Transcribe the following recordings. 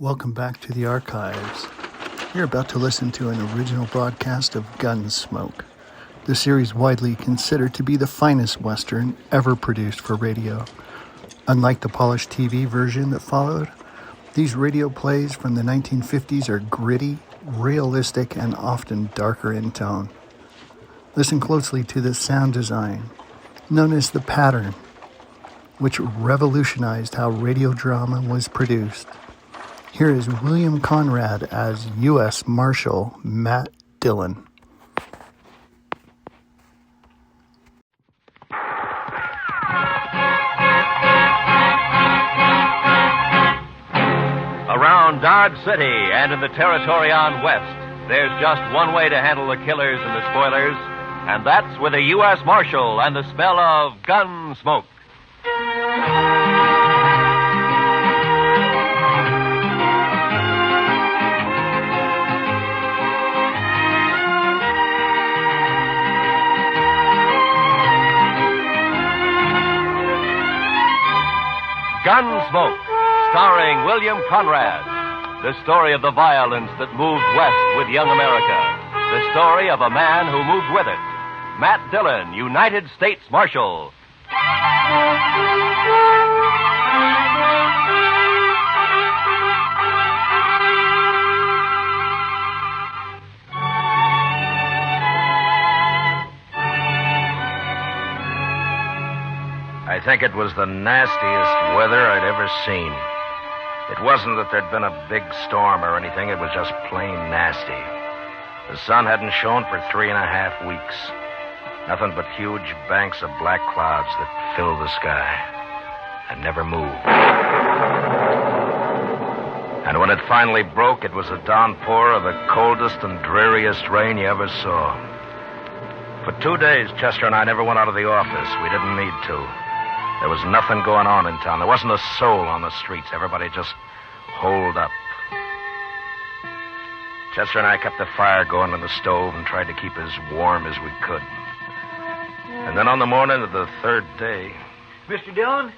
Welcome back to the archives. You're about to listen to an original broadcast of Gunsmoke, the series widely considered to be the finest Western ever produced for radio. Unlike the polished TV version that followed, these radio plays from the 1950s are gritty, realistic, and often darker in tone. Listen closely to the sound design, known as the pattern, which revolutionized how radio drama was produced. Here is William Conrad as U.S. Marshal Matt Dillon. Around Dodge City and in the territory on West, there's just one way to handle the killers and the spoilers, and that's with a U.S. Marshal and the smell of Gunsmoke. Gunsmoke, starring William Conrad. The story of the violence that moved west with young America. The story of a man who moved with it. Matt Dillon, United States Marshal. I think it was the nastiest weather I'd ever seen. It wasn't that there'd been a big storm or anything. It was just plain nasty. The sun hadn't shone for 3.5 weeks. Nothing but huge banks of black clouds that filled the sky and never moved. And when it finally broke, it was a downpour of the coldest and dreariest rain you ever saw. For 2 days, Chester and I never went out of the office. We didn't need to. There was nothing going on in town. There wasn't a soul on the streets. Everybody just holed up. Chester and I kept the fire going on the stove and tried to keep as warm as we could. And then on the morning of the third day... Mr. Dillon?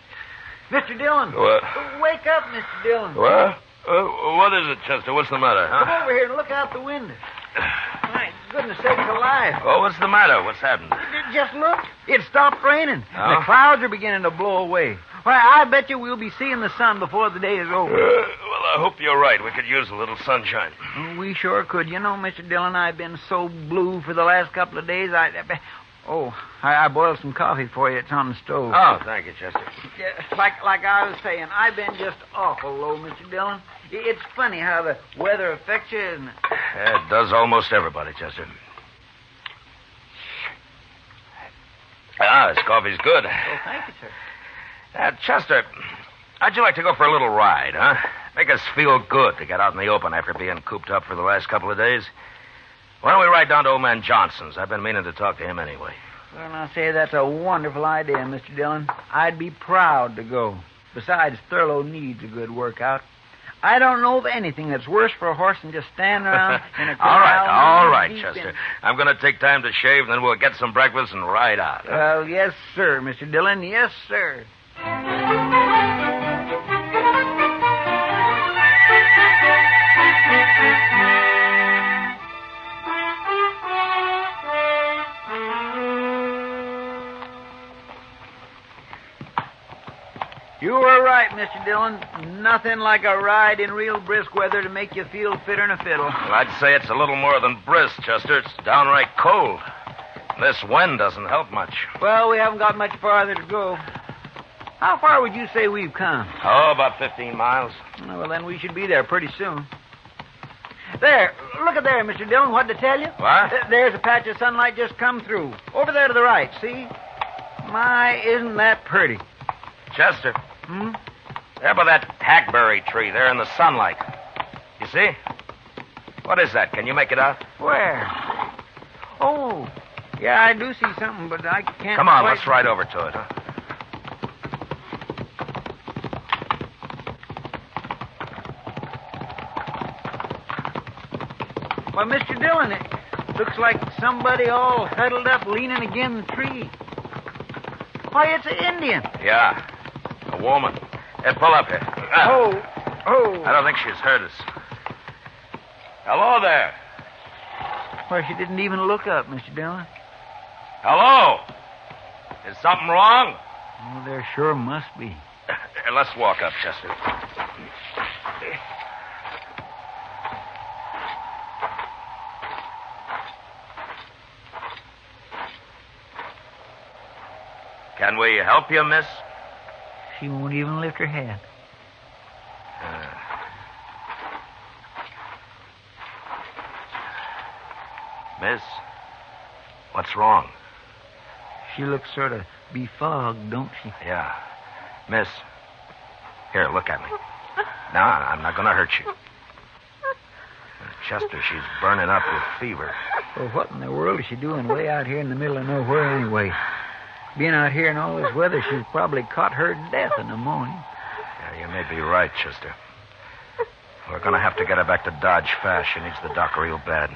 Mr. Dillon! What? Wake up, Mr. Dillon. What? What is it, Chester? What's the matter, huh? Come over here and look out the window. My goodness sakes alive. Oh, what's the matter? What's happened? Just look. It stopped raining. Oh? The clouds are beginning to blow away. Why, I bet you we'll be seeing the sun before the day is over. Well, I hope you're right. We could use a little sunshine. We sure could. You know, Mr. Dillon, I've been so blue for the last couple of days. I boiled some coffee for you. It's on the stove. Oh, thank you, Chester. Yeah, like I was saying, I've been just awful low, Mr. Dillon. It's funny how the weather affects you, isn't it? Yeah, it does almost everybody, Chester. This coffee's good. Oh, thank you, sir. Chester, how'd you like to go for a little ride, huh? Make us feel good to get out in the open after being cooped up for the last couple of days. Why don't we ride down to old man Johnson's? I've been meaning to talk to him anyway. Well, I'll say that's a wonderful idea, Mr. Dillon. I'd be proud to go. Besides, Thurlow needs a good workout. I don't know of anything that's worse for a horse than just standing around in a corral. All right, Chester. I'm going to take time to shave, then we'll get some breakfast and ride out. Well, yes, sir, Mr. Dillon. Yes, sir. You were right, Mr. Dillon. Nothing like a ride in real brisk weather to make you feel fitter than a fiddle. Well, I'd say it's a little more than brisk, Chester. It's downright cold. This wind doesn't help much. Well, we haven't got much farther to go. How far would you say we've come? Oh, about 15 miles. Well, then we should be there pretty soon. There. Look at there, Mr. Dillon. What to tell you? What? There's a patch of sunlight just come through. Over there to the right, see? My, isn't that pretty? Chester. There by that hackberry tree there in the sunlight. You see? What is that? Can you make it out? Where? Oh, yeah, I do see something, but I can't... Come on, let's ride over to it, huh? Well, Mr. Dillon, it looks like somebody all huddled up leaning against the tree. Why, it's an Indian. Yeah, a woman. Hey, pull up here. Oh, Oh. I don't think she's heard us. Hello there. Well, she didn't even look up, Mr. Dillon. Hello. Is something wrong? Oh, there sure must be. Let's walk up, Chester. Can we help you, miss? She won't even lift her head. Miss, what's wrong? She looks sort of befogged, don't she? Yeah. Miss, here, look at me. No, I'm not going to hurt you. Chester, she's burning up with fever. Well, what in the world is she doing way out here in the middle of nowhere anyway? Being out here in all this weather, she's probably caught her death in the morning. Yeah, you may be right, Chester. We're going to have to get her back to Dodge fast. She needs the doc real bad.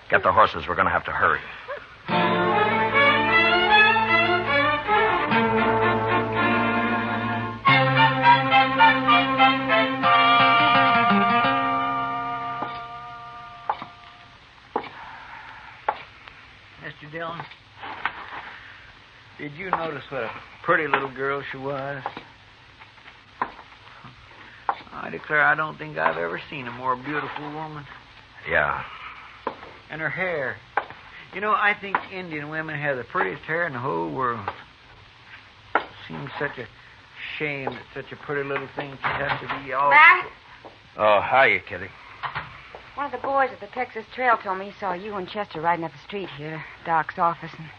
Get the horses. We're going to have to hurry. Mr. Dillon, did you notice what a pretty little girl she was? I declare I don't think I've ever seen a more beautiful woman. Yeah. And her hair. You know, I think Indian women have the prettiest hair in the whole world. It seems such a shame that such a pretty little thing should have to be all... Matt? Oh, hiya, Kitty. One of the boys at the Texas Trail told me he saw you and Chester riding up the street here, Doc's office, and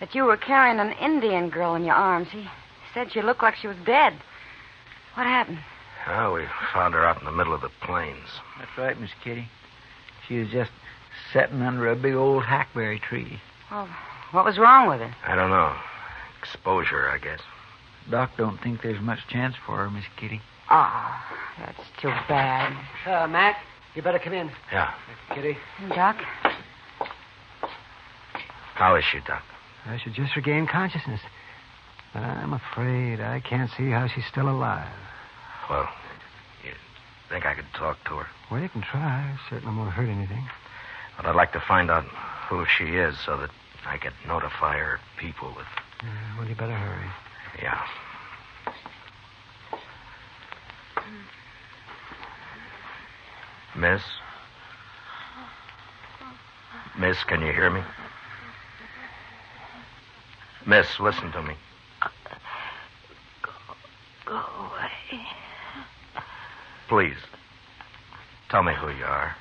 that you were carrying an Indian girl in your arms. He said she looked like she was dead. What happened? Oh, we found her out in the middle of the plains. That's right, Miss Kitty. She was just sitting under a big old hackberry tree. Well, what was wrong with her? I don't know. Exposure, I guess. Doc don't think there's much chance for her, Miss Kitty. Oh, that's too bad. Matt, you better come in. Yeah. Kitty. Doc? How is she, Doc? She just regained consciousness. But I'm afraid I can't see how she's still alive. Well, you think I could talk to her? Well, you can try. Certainly won't hurt anything. But I'd like to find out who she is so that I could notify her people with... Well, you better hurry. Yeah. Miss? Miss, can you hear me? Miss, listen to me. Go away. Please. Tell me who you are.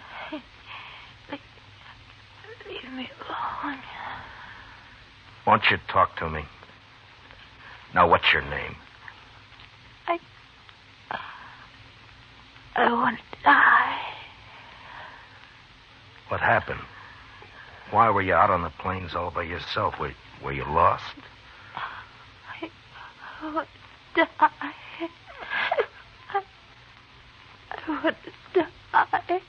Leave me alone. Won't you talk to me? Now, what's your name? I want to die. What happened? Why were you out on the plains all by yourself? Were you lost? I want to die. I want to die.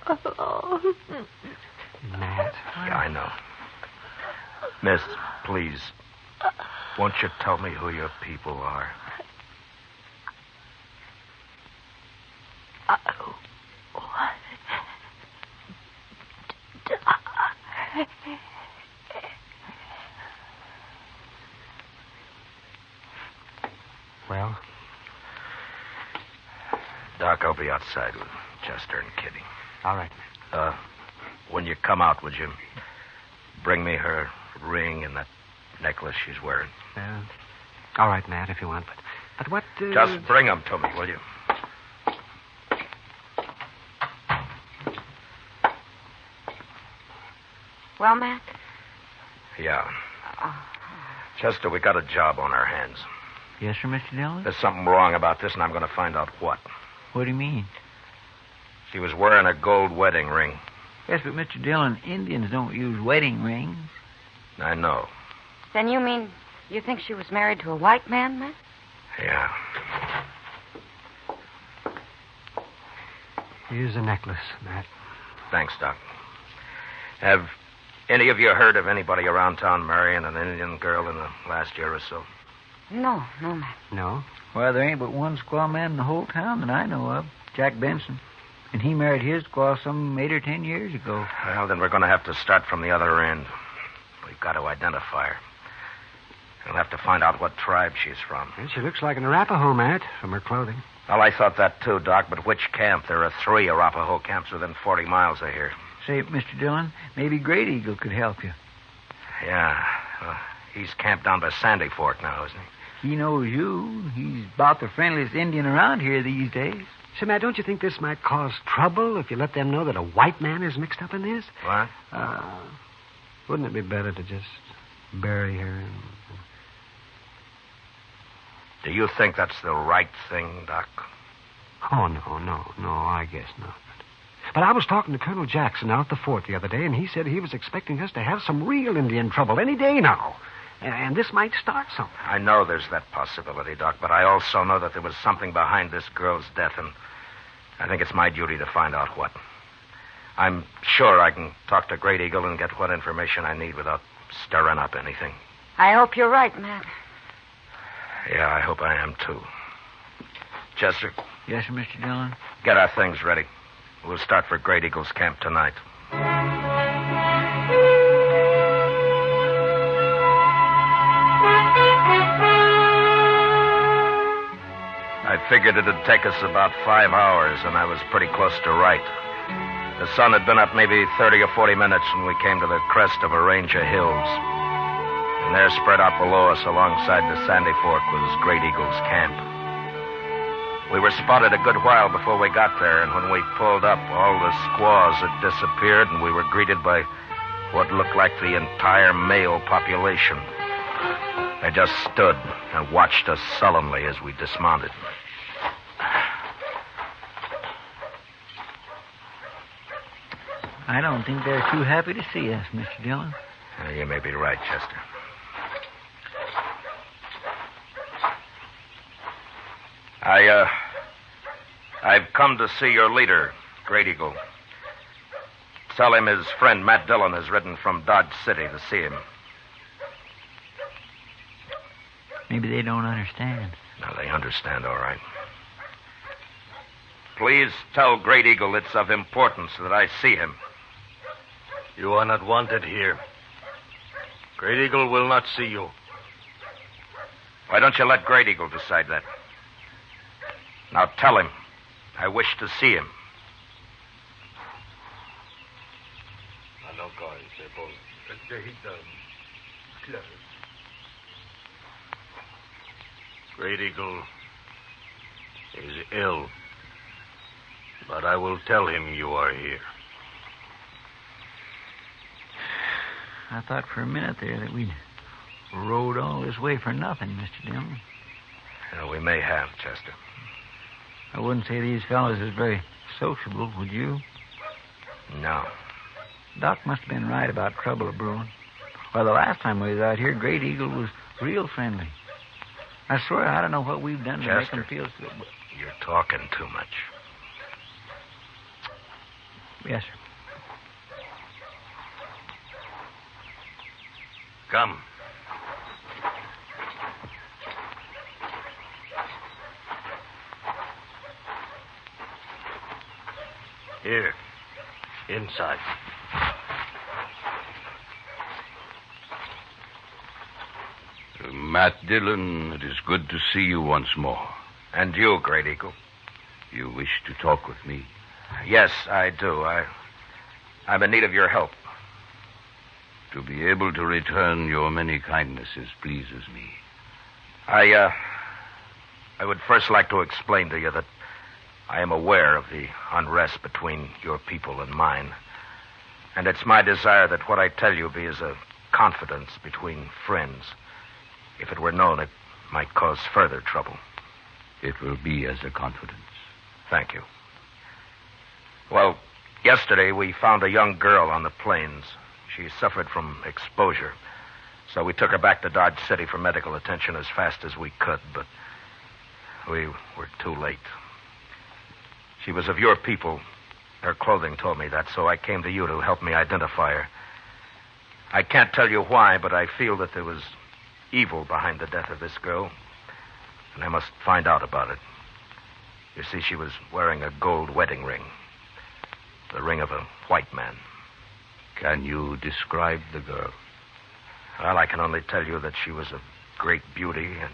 Alone. Matt. Yeah, I know. Miss, please, won't you tell me who your people are? I want to die. Well? Doc, I'll be outside with Chester and Kitty. All right. When you come out, would you bring me her ring and that necklace she's wearing? All right, Matt, if you want. But what... Just bring them to me, will you? Well, Matt? Yeah. Chester, we got a job on our hands. Yes, sir, Mr. Dillon? There's something wrong about this, and I'm going to find out what. What do you mean? She was wearing a gold wedding ring. Yes, but Mr. Dillon, Indians don't use wedding rings. I know. Then you mean you think she was married to a white man, Matt? Yeah. Here's a necklace, Matt. Thanks, Doc. Have any of you heard of anybody around town marrying an Indian girl in the last year or so? No, Matt. No? Well, there ain't but one squaw man in the whole town that I know of, Jack Benson. And he married his squaw some 8 or 10 years ago. Well, then we're going to have to start from the other end. We've got to identify her. We'll have to find out what tribe she's from. Well, she looks like an Arapaho, Matt, from her clothing. Well, I thought that too, Doc, but which camp? There are 3 Arapaho camps within 40 miles of here. Say, Mr. Dillon, maybe Great Eagle could help you. Yeah. He's camped down by Sandy Fork now, isn't he? He knows you. He's about the friendliest Indian around here these days. Say, Matt, don't you think this might cause trouble if you let them know that a white man is mixed up in this? What? Wouldn't it be better to just bury her? Do you think that's the right thing, Doc? Oh, no, I guess not. But I was talking to Colonel Jackson out at the fort the other day, and he said he was expecting us to have some real Indian trouble any day now. And this might start something. I know there's that possibility, Doc, but I also know that there was something behind this girl's death, and I think it's my duty to find out what. I'm sure I can talk to Great Eagle and get what information I need without stirring up anything. I hope you're right, Matt. Yeah, I hope I am, too. Chester? Yes, sir, Mr. Dillon? Get our things ready. We'll start for Great Eagle's camp tonight. I figured it'd take us about 5 hours, and I was pretty close to right. The sun had been up maybe 30 or 40 minutes when we came to the crest of a range of hills. And there, spread out below us alongside the Sandy Fork, was Great Eagle's camp. We were spotted a good while before we got there, and when we pulled up, all the squaws had disappeared, and we were greeted by what looked like the entire male population. They just stood and watched us sullenly as we dismounted. I don't think they're too happy to see us, Mr. Dillon. You may be right, Chester. I've come to see your leader, Great Eagle. Tell him his friend Matt Dillon has ridden from Dodge City to see him. Maybe they don't understand. No, they understand, all right. Please tell Great Eagle it's of importance that I see him. You are not wanted here. Great Eagle will not see you. Why don't you let Great Eagle decide that? Now tell him I wish to see him. Great Eagle is ill, but I will tell him you are here. I thought for a minute there that we'd rode all this way for nothing, Mr. Dillon. We may have, Chester. I wouldn't say these fellows is very sociable, would you? No. Doc must have been right about trouble brewing. Well, the last time we was out here, Great Eagle was real friendly. I swear I don't know what we've done to make Chester, them feel so... You're talking too much. Yes, sir. Come. Here. Inside. Matt Dillon, it is good to see you once more. And you, Great Eagle. You wish to talk with me? Yes, I do. I'm in need of your help. To be able to return your many kindnesses pleases me. I would first like to explain to you that I am aware of the unrest between your people and mine. And it's my desire that what I tell you be as a confidence between friends. If it were known, it might cause further trouble. It will be as a confidence. Thank you. Well, yesterday we found a young girl on the plains. She suffered from exposure. So we took her back to Dodge City for medical attention as fast as we could, but we were too late. She was of your people. Her clothing told me that, so I came to you to help me identify her. I can't tell you why, but I feel that there was evil behind the death of this girl, and I must find out about it. You see, she was wearing a gold wedding ring. The ring of a white man. Can you describe the girl? Well, I can only tell you that she was of great beauty and...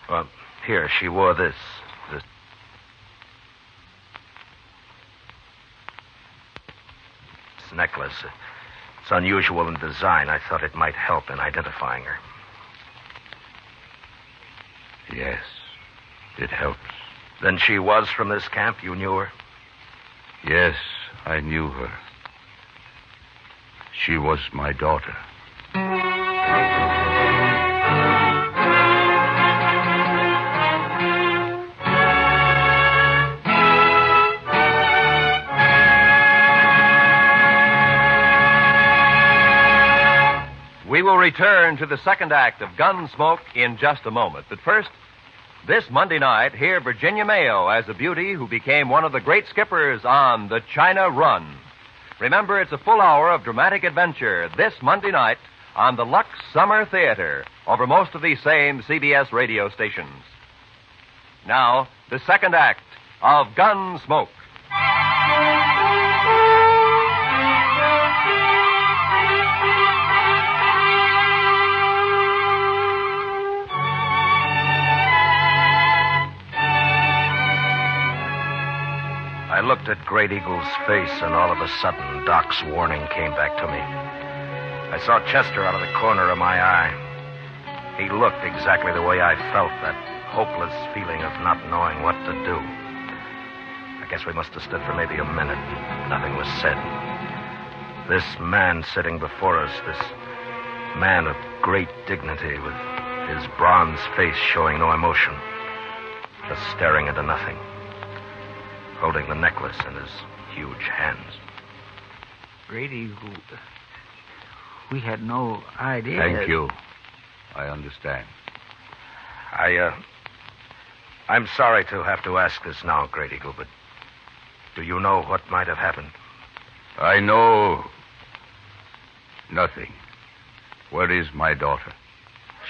Well, here, she wore this necklace. It's unusual in design. I thought it might help in identifying her. Yes, it helps. Then she was from this camp? You knew her? Yes, I knew her. She was my daughter. We will return to the second act of Gunsmoke in just a moment. But first, this Monday night, hear Virginia Mayo as a beauty who became one of the great skippers on the China Run. Remember, it's a full hour of dramatic adventure this Monday night on the Lux Summer Theater over most of these same CBS radio stations. Now, the second act of Gunsmoke. I looked at Great Eagle's face, and all of a sudden, Doc's warning came back to me. I saw Chester out of the corner of my eye. He looked exactly the way I felt, that hopeless feeling of not knowing what to do. I guess we must have stood for maybe a minute. Nothing was said. This man sitting before us, this man of great dignity, with his bronze face showing no emotion, just staring into nothing, holding the necklace in his huge hands. Great Eagle, we had no idea. Thank you. I understand. I'm sorry to have to ask this now, Great Eagle, but do you know what might have happened? I know nothing. Where is my daughter?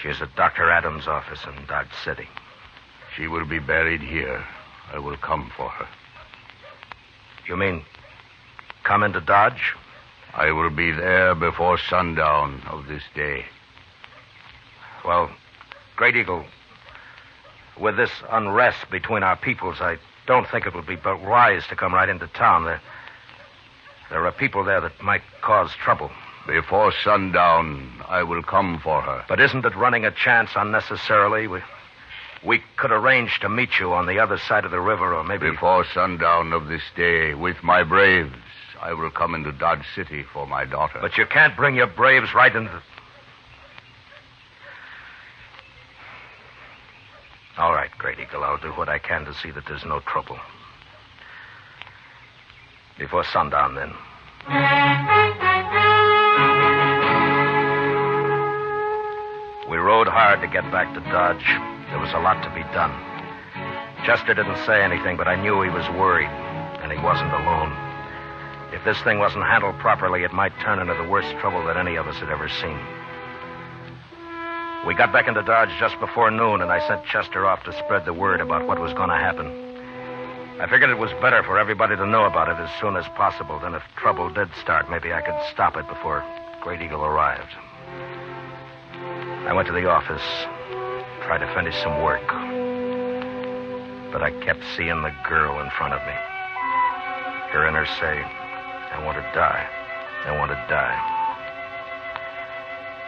She is at Dr. Adams' office in Dodge City. She will be buried here. I will come for her. You mean come into Dodge? I will be there before sundown of this day. Well, Great Eagle, with this unrest between our peoples, I don't think it would be but wise to come right into town. There are people there that might cause trouble. Before sundown, I will come for her. But isn't it running a chance unnecessarily? We could arrange to meet you on the other side of the river, or maybe... Before sundown of this day, with my braves, I will come into Dodge City for my daughter. But you can't bring your braves right into... All right, Great Eagle, I'll do what I can to see that there's no trouble. Before sundown, then. We rode hard to get back to Dodge. There was a lot to be done. Chester didn't say anything, but I knew he was worried, and he wasn't alone. If this thing wasn't handled properly, it might turn into the worst trouble that any of us had ever seen. We got back into Dodge just before noon, and I sent Chester off to spread the word about what was going to happen. I figured it was better for everybody to know about it as soon as possible. Then if trouble did start, maybe I could stop it before Great Eagle arrived. I went to the office, tried to finish some work. But I kept seeing the girl in front of me. Hearing her say, I want to die. I want to die.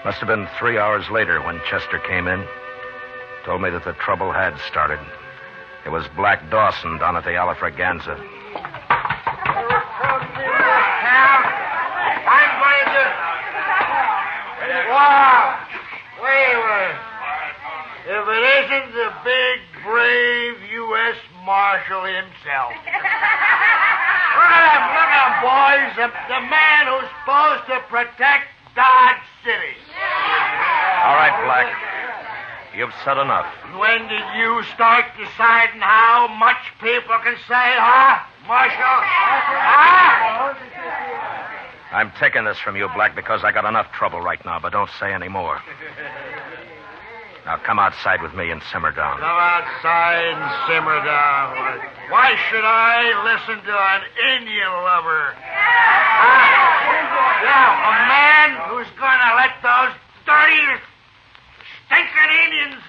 Must have been 3 hours later when Chester came in. Told me that the trouble had started. It was Black Dawson down at the Alafraganza. I'm going to... Wow! Wait a minute. If it isn't the big, brave U.S. Marshal himself. Look at him, boys. The man who's supposed to protect Dodge City. All right, Black. You've said enough. When did you start deciding how much people can say, huh, Marshal? Huh? I'm taking this from you, Black, because I got enough trouble right now, but don't say any more. Now come outside with me and simmer down. Go outside and simmer down. Why should I listen to an Indian lover? Yeah, a man who's going to let those dirty, stinking Indians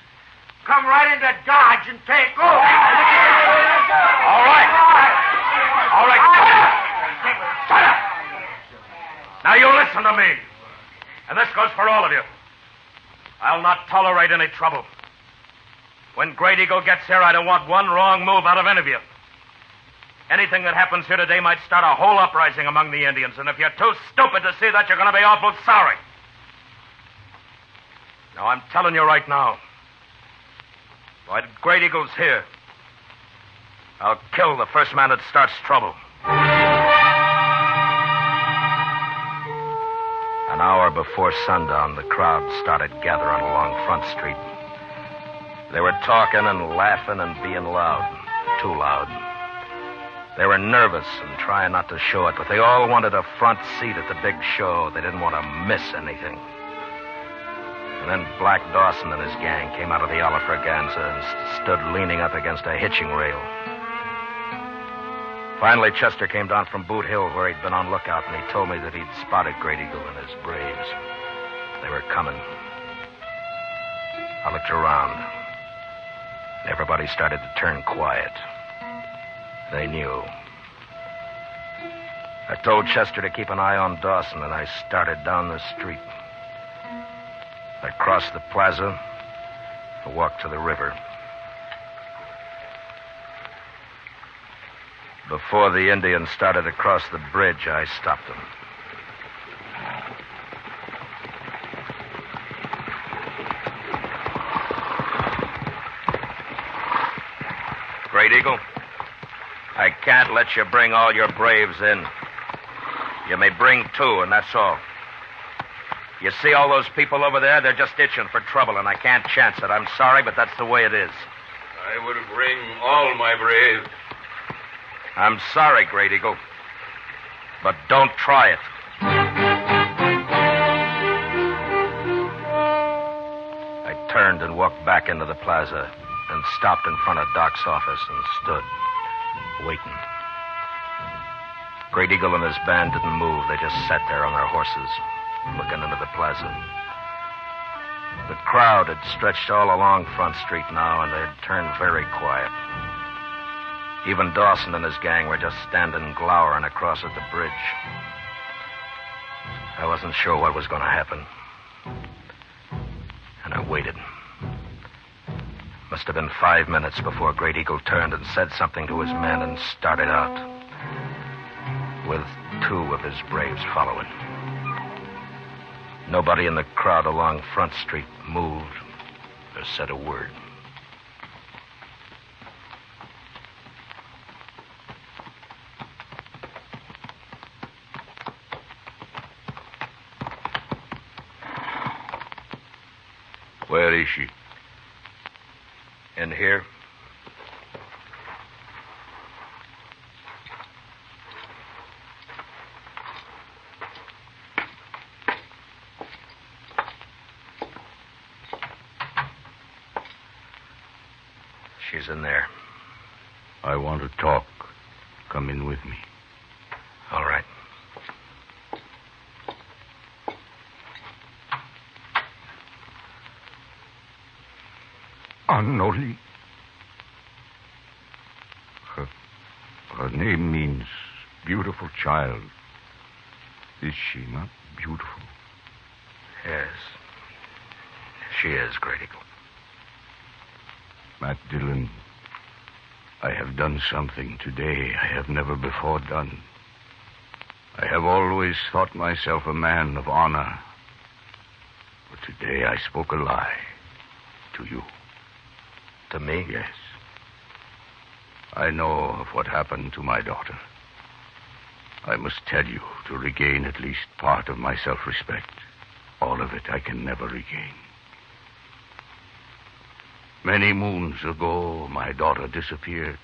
come right into Dodge and take over. All right. All right. Shut up. Now you listen to me. And this goes for all of you. I'll not tolerate any trouble. When Great Eagle gets here, I don't want one wrong move out of any of you. Anything that happens here today might start a whole uprising among the Indians, and if you're too stupid to see that, you're going to be awful sorry. Now, I'm telling you right now, while Great Eagle's here, I'll kill the first man that starts trouble. An hour before sundown, the crowd started gathering along Front Street. They were talking and laughing and being loud, too loud. They were nervous and trying not to show it, but they all wanted a front seat at the big show. They didn't want to miss anything. And then Black Dawson and his gang came out of the Alafraganza and stood leaning up against a hitching rail. Finally, Chester came down from Boot Hill where he'd been on lookout, and he told me that he'd spotted Great Eagle and his braves. They were coming. I looked around. Everybody started to turn quiet. They knew. I told Chester to keep an eye on Dawson, and I started down the street. I crossed the plaza and walked to the river. Before the Indians started to cross the bridge, I stopped them. Great Eagle, I can't let you bring all your braves in. You may bring 2, and that's all. You see all those people over there? They're just itching for trouble, and I can't chance it. I'm sorry, but that's the way it is. I will bring all my braves. I'm sorry, Great Eagle, but don't try it. I turned and walked back into the plaza and stopped in front of Doc's office and stood, waiting. Great Eagle and his band didn't move. They just sat there on their horses, looking into the plaza. The crowd had stretched all along Front Street now, and they'd turned very quiet. Even Dawson and his gang were just standing glowering across at the bridge. I wasn't sure what was going to happen. And I waited. Must have been 5 minutes before Great Eagle turned and said something to his men and started out, with 2 of his braves following. Nobody in the crowd along Front Street moved or said a word. Where is she? In here. She's in there. I want to talk. Come in with me. All right. Anoli. Her name means beautiful child. Is she not beautiful? Yes. She is, Great Eagle. Matt Dillon, I have done something today I have never before done. I have always thought myself a man of honor. But today I spoke a lie to you. To me? Yes. I know of what happened to my daughter. I must tell you to regain at least part of my self-respect. All of it I can never regain. Many moons ago, my daughter disappeared.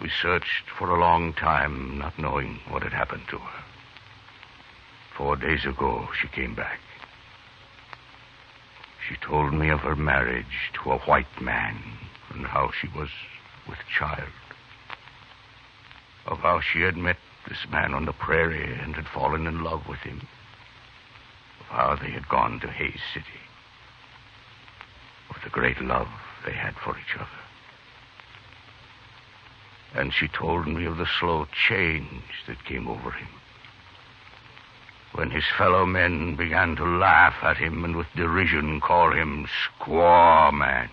We searched for a long time, not knowing what had happened to her. 4 days ago, she came back. She told me of her marriage to a white man and how she was with child. Of how she had met this man on the prairie and had fallen in love with him. Of how they had gone to Hayes City. Of the great love they had for each other. And she told me of the slow change that came over him. When his fellow men began to laugh at him and with derision call him Squaw Man.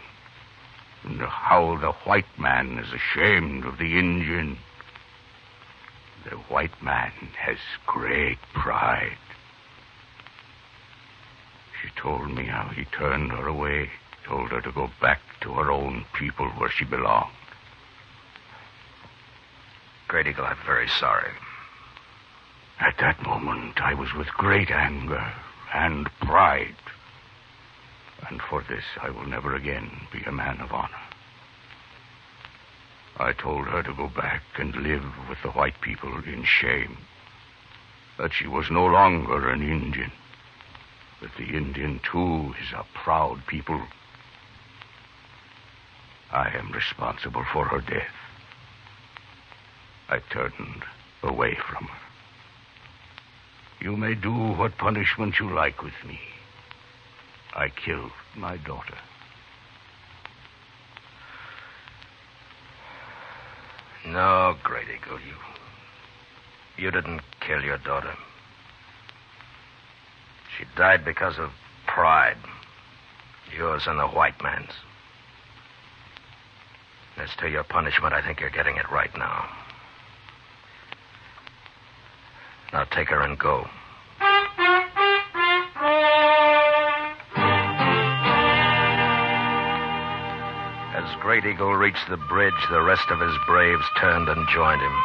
And how the white man is ashamed of the Indian. The white man has great pride. She told me how he turned her away, told her to go back to her own people where she belonged. Great Eagle, I'm very sorry. At that moment, I was with great anger and pride. And for this, I will never again be a man of honor. I told her to go back and live with the white people in shame. That she was no longer an Indian. That the Indian, too, is a proud people. I am responsible for her death. I turned away from her. You may do what punishment you like with me. I killed my daughter. No, Great Eagle, you didn't kill your daughter. She died because of pride. Yours and the white man's. As to your punishment, I think you're getting it right now. Now take her and go. As Great Eagle reached the bridge, the rest of his braves turned and joined him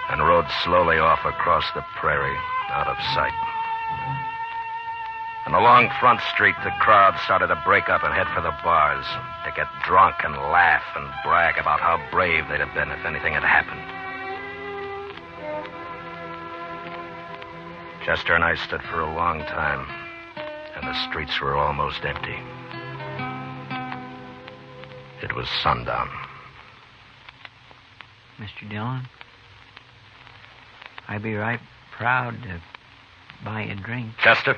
and rode slowly off across the prairie, out of sight. And along Front Street, the crowd started to break up and head for the bars to get drunk and laugh and brag about how brave they'd have been if anything had happened. Chester and I stood for a long time, and the streets were almost empty. It was sundown. Mr. Dillon, I'd be right proud to buy you a drink. Chester,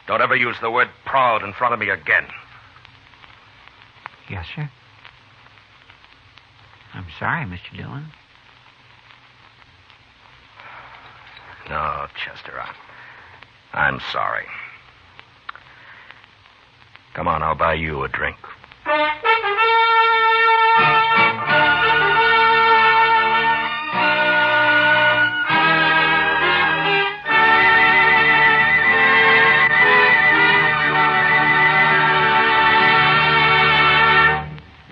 don't ever use the word proud in front of me again. Yes, sir. I'm sorry, Mr. Dillon. No, Chester, I'm sorry. Come on, I'll buy you a drink.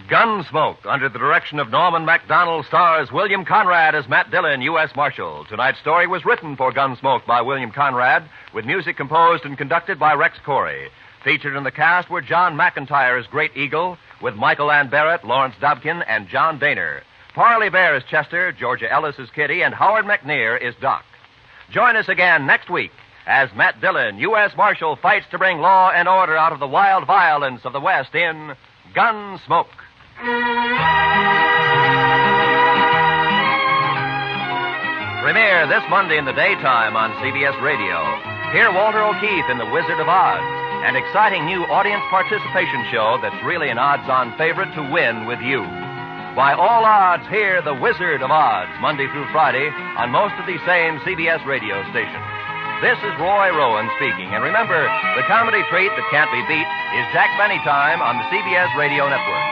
Gunsmoke, under the direction of Norman MacDonald, stars William Conrad as Matt Dillon, U.S. Marshal. Tonight's story was written for Gunsmoke by William Conrad, with music composed and conducted by Rex Corey. Featured in the cast were John McIntyre as Great Eagle, with Michael Ann Barrett, Lawrence Dobkin, and John Daner. Parley Bear as Chester, Georgia Ellis as Kitty, and Howard McNear is Doc. Join us again next week as Matt Dillon, U.S. Marshal, fights to bring law and order out of the wild violence of the West in Gunsmoke. Premiere this Monday in the daytime on CBS Radio. Hear Walter O'Keefe in The Wizard of Oz, an exciting new audience participation show that's really an odds-on favorite to win with you. By all odds, hear The Wizard of Oz Monday through Friday on most of these same CBS radio stations. This is Roy Rowan speaking, and remember, the comedy treat that can't be beat is Jack Benny Time on the CBS Radio Network.